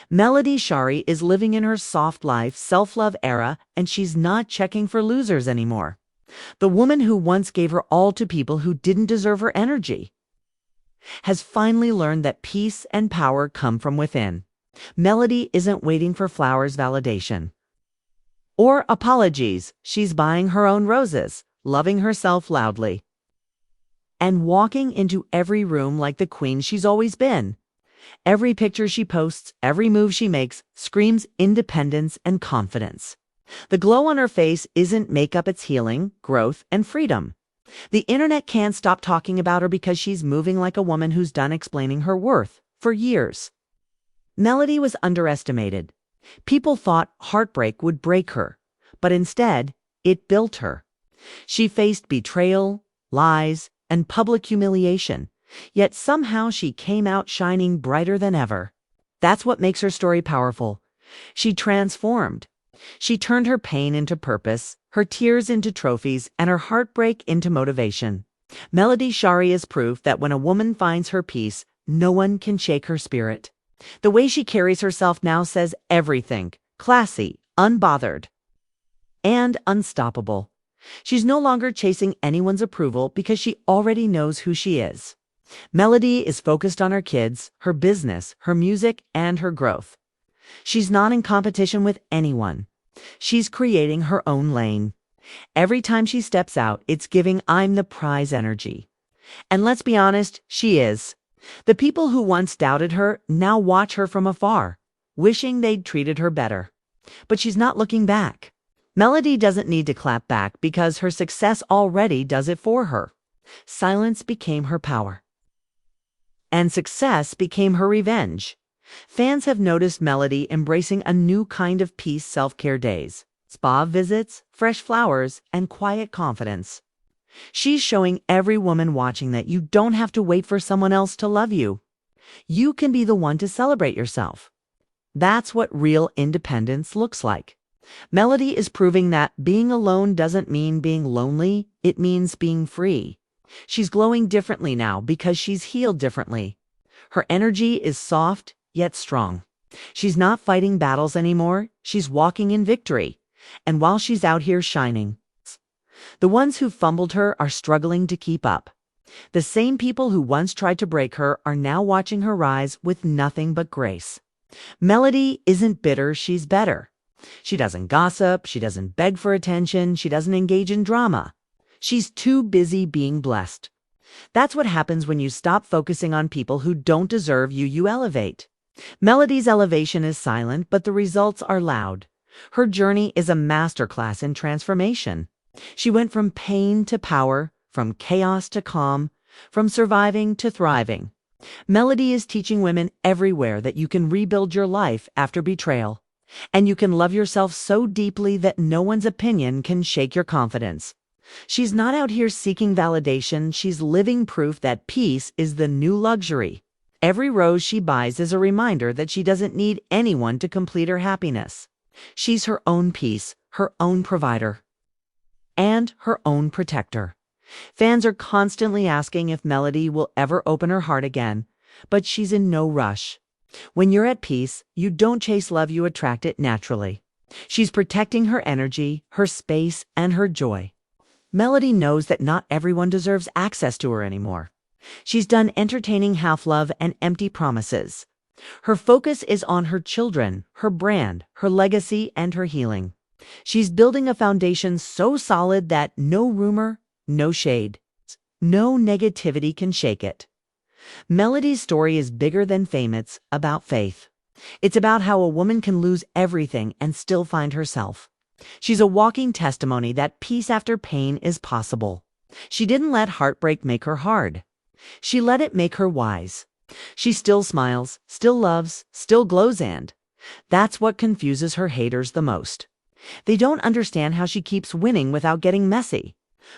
Melody Shari is living in her soft life, self-love era, and she's not checking for losers anymore. The woman who once gave her all to people who didn't deserve her energy has finally learned that peace and power come from within. Melody isn't waiting for flowers' validation or apologies. She's buying her own roses, loving herself loudly, and walking into every room like the queen she's always been. Every picture she posts, every move she makes, screams independence and confidence. The glow on her face isn't makeup, it's healing, growth, and freedom. The internet can't stop talking about her because she's moving like a woman who's done explaining her worth for years. Melody was underestimated. People thought heartbreak would break her, but instead, it built her. She faced betrayal, lies, and public humiliation, yet somehow she came out shining brighter than ever. That's what makes her story powerful. She transformed. She turned her pain into purpose, her tears into trophies, and her heartbreak into motivation. Melody Shari is proof that when a woman finds her peace, no one can shake her spirit. The way she carries herself now says everything: classy, unbothered, and unstoppable. She's no longer chasing anyone's approval because she already knows who she is. Melody is focused on her kids, her business, her music, and her growth. She's not in competition with anyone. She's creating her own lane. Every time she steps out, it's giving "I'm the prize" energy. And let's be honest, she is. The people who once doubted her now watch her from afar, wishing they'd treated her better. But she's not looking back. Melody doesn't need to clap back because her success already does it for her. Silence became her power, and success became her revenge. Fans have noticed Melody embracing a new kind of peace self-care days, spa visits, fresh flowers, and quiet confidence. She's showing every woman watching that you don't have to wait for someone else to love you. You can be the one to celebrate yourself. That's what real independence looks like. Melody is proving that being alone doesn't mean being lonely, it means being free. She's glowing differently now because she's healed differently. Her energy is soft, yet strong. She's not fighting battles anymore, she's walking in victory. And while she's out here shining, the ones who fumbled her are struggling to keep up. The same people who once tried to break her are now watching her rise with nothing but grace. Melody isn't bitter, she's better. She doesn't gossip, she doesn't beg for attention, she doesn't engage in drama. She's too busy being blessed. That's what happens when you stop focusing on people who don't deserve you, you elevate. Melody's elevation is silent, but the results are loud. Her journey is a masterclass in transformation. She went from pain to power, from chaos to calm, from surviving to thriving. Melody is teaching women everywhere that you can rebuild your life after betrayal. And you can love yourself so deeply that no one's opinion can shake your confidence. She's not out here seeking validation, she's living proof that peace is the new luxury. Every rose she buys is a reminder that she doesn't need anyone to complete her happiness. She's her own peace, her own provider, and her own protector. Fans are constantly asking if Melody will ever open her heart again, but she's in no rush. When you're at peace, you don't chase love, you attract it naturally. She's protecting her energy, her space, and her joy. Melody knows that not everyone deserves access to her anymore. She's done entertaining half-love and empty promises. Her focus is on her children, her brand, her legacy, and her healing. She's building a foundation so solid that no rumor, no shade, no negativity can shake it. Melody's story is bigger than fame. It's about faith. It's about how a woman can lose everything and still find herself. She's a walking testimony that peace after pain is possible. She didn't let heartbreak make her hard. She let it make her wise. She still smiles, still loves, still glows, and that's what confuses her haters the most. They don't understand how she keeps winning without getting messy.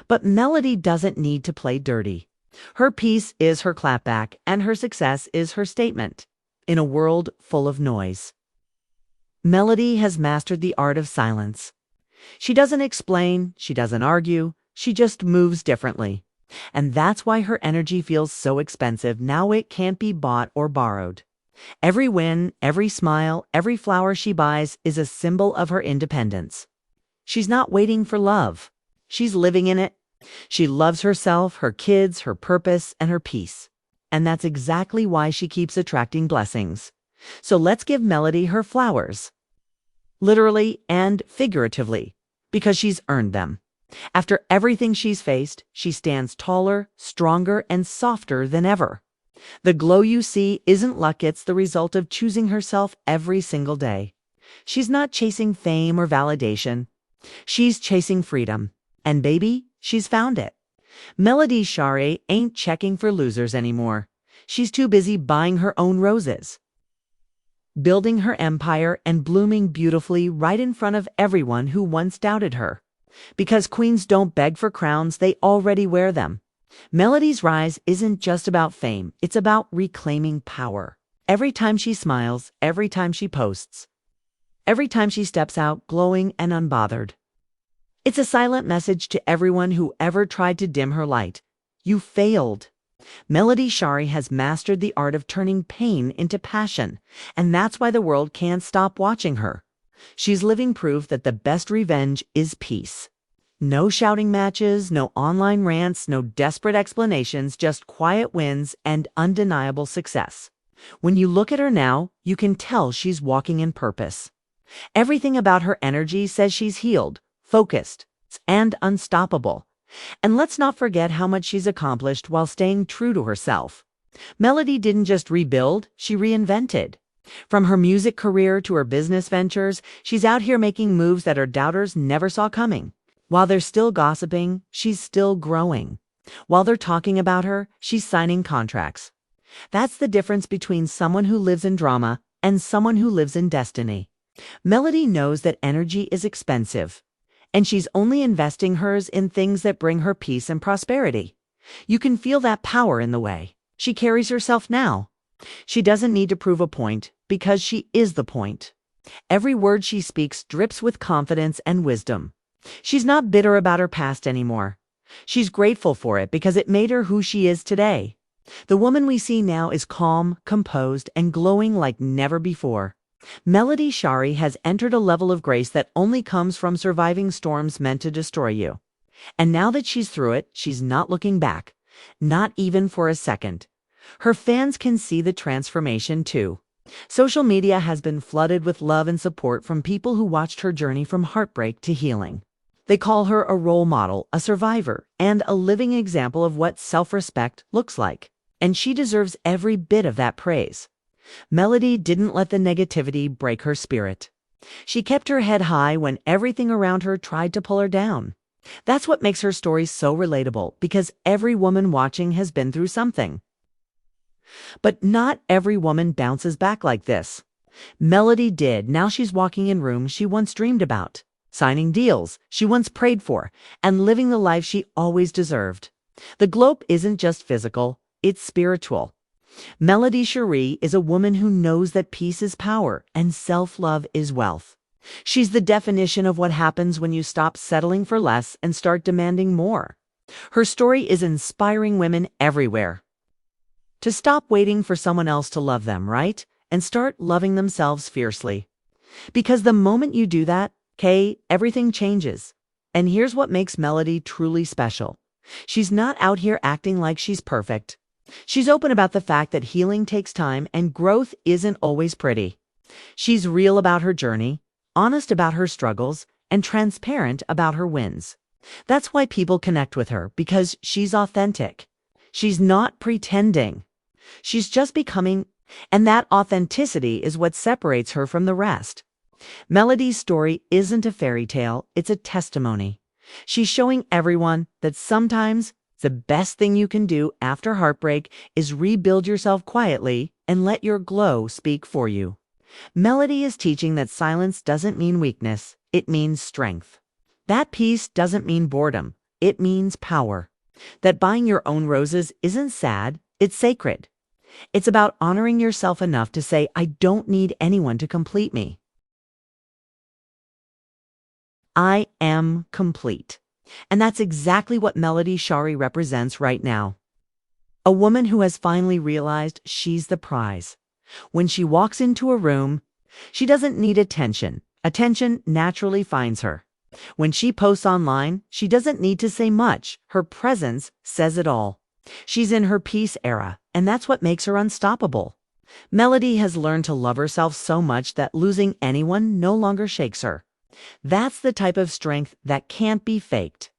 But Melody doesn't need to play dirty. Her peace is her clapback, and her success is her statement. In a world full of noise, Melody has mastered the art of silence. She doesn't explain, she doesn't argue, she just moves differently. And that's why her energy feels so expensive. Now it can't be bought or borrowed. Every win, every smile, every flower she buys is a symbol of her independence. She's not waiting for love. She's living in it. She loves herself, her kids, her purpose, and her peace. And that's exactly why she keeps attracting blessings. So let's give Melody her flowers, literally and figuratively, because she's earned them. After everything she's faced, she stands taller, stronger, and softer than ever. The glow you see isn't luck, it's the result of choosing herself every single day. She's not chasing fame or validation. She's chasing freedom. And baby, she's found it. Melody Shari ain't checking for losers anymore. She's too busy buying her own roses, building her empire, and blooming beautifully right in front of everyone who once doubted her. Because queens don't beg for crowns, they already wear them. Melody's rise isn't just about fame, it's about reclaiming power. Every time she smiles, every time she posts, every time she steps out glowing and unbothered. It's a silent message to everyone who ever tried to dim her light. You failed. Melody Shari has mastered the art of turning pain into passion, and that's why the world can't stop watching her. She's living proof that the best revenge is peace. No shouting matches, no online rants, no desperate explanations, just quiet wins and undeniable success. When you look at her now, you can tell she's walking in purpose. Everything about her energy says she's healed, focused, and unstoppable. And let's not forget how much she's accomplished while staying true to herself. Melody didn't just rebuild, she reinvented. From her music career to her business ventures, she's out here making moves that her doubters never saw coming. While they're still gossiping, she's still growing. While they're talking about her, she's signing contracts. That's the difference between someone who lives in drama and someone who lives in destiny. Melody knows that energy is expensive, and she's only investing hers in things that bring her peace and prosperity. You can feel that power in the way she carries herself now. She doesn't need to prove a point, because she is the point. Every word she speaks drips with confidence and wisdom. She's not bitter about her past anymore. She's grateful for it because it made her who she is today. The woman we see now is calm, composed, and glowing like never before. Melody Shari has entered a level of grace that only comes from surviving storms meant to destroy you. And now that she's through it, she's not looking back. Not even for a second. Her fans can see the transformation too. Social media has been flooded with love and support from people who watched her journey from heartbreak to healing. They call her a role model, a survivor, and a living example of what self-respect looks like. And she deserves every bit of that praise. Melody didn't let the negativity break her spirit. She kept her head high when everything around her tried to pull her down. That's what makes her story so relatable, because every woman watching has been through something. But not every woman bounces back like this. Melody did. Now she's walking in rooms she once dreamed about, signing deals she once prayed for, and living the life she always deserved. The glow isn't just physical, it's spiritual. Melody Shari is a woman who knows that peace is power and self-love is wealth. She's the definition of what happens when you stop settling for less and start demanding more. Her story is inspiring women everywhere to stop waiting for someone else to love them, right? And start loving themselves fiercely. Because the moment you do that, everything changes. And here's what makes Melody truly special. She's not out here acting like she's perfect. She's open about the fact that healing takes time and growth isn't always pretty. She's real about her journey, honest about her struggles, and transparent about her wins. That's why people connect with her, because she's authentic. She's not pretending. She's just becoming, and that authenticity is what separates her from the rest. Melody's story isn't a fairy tale, it's a testimony. She's showing everyone that sometimes the best thing you can do after heartbreak is rebuild yourself quietly and let your glow speak for you. Melody is teaching that silence doesn't mean weakness, it means strength. That peace doesn't mean boredom, it means power. That buying your own roses isn't sad, it's sacred. It's about honoring yourself enough to say, I don't need anyone to complete me. I am complete. And that's exactly what Melody Shari represents right now. A woman who has finally realized she's the prize. When she walks into a room, she doesn't need attention. Attention naturally finds her. When she posts online, she doesn't need to say much. Her presence says it all. She's in her peace era, and that's what makes her unstoppable. Melody has learned to love herself so much that losing anyone no longer shakes her. That's the type of strength that can't be faked.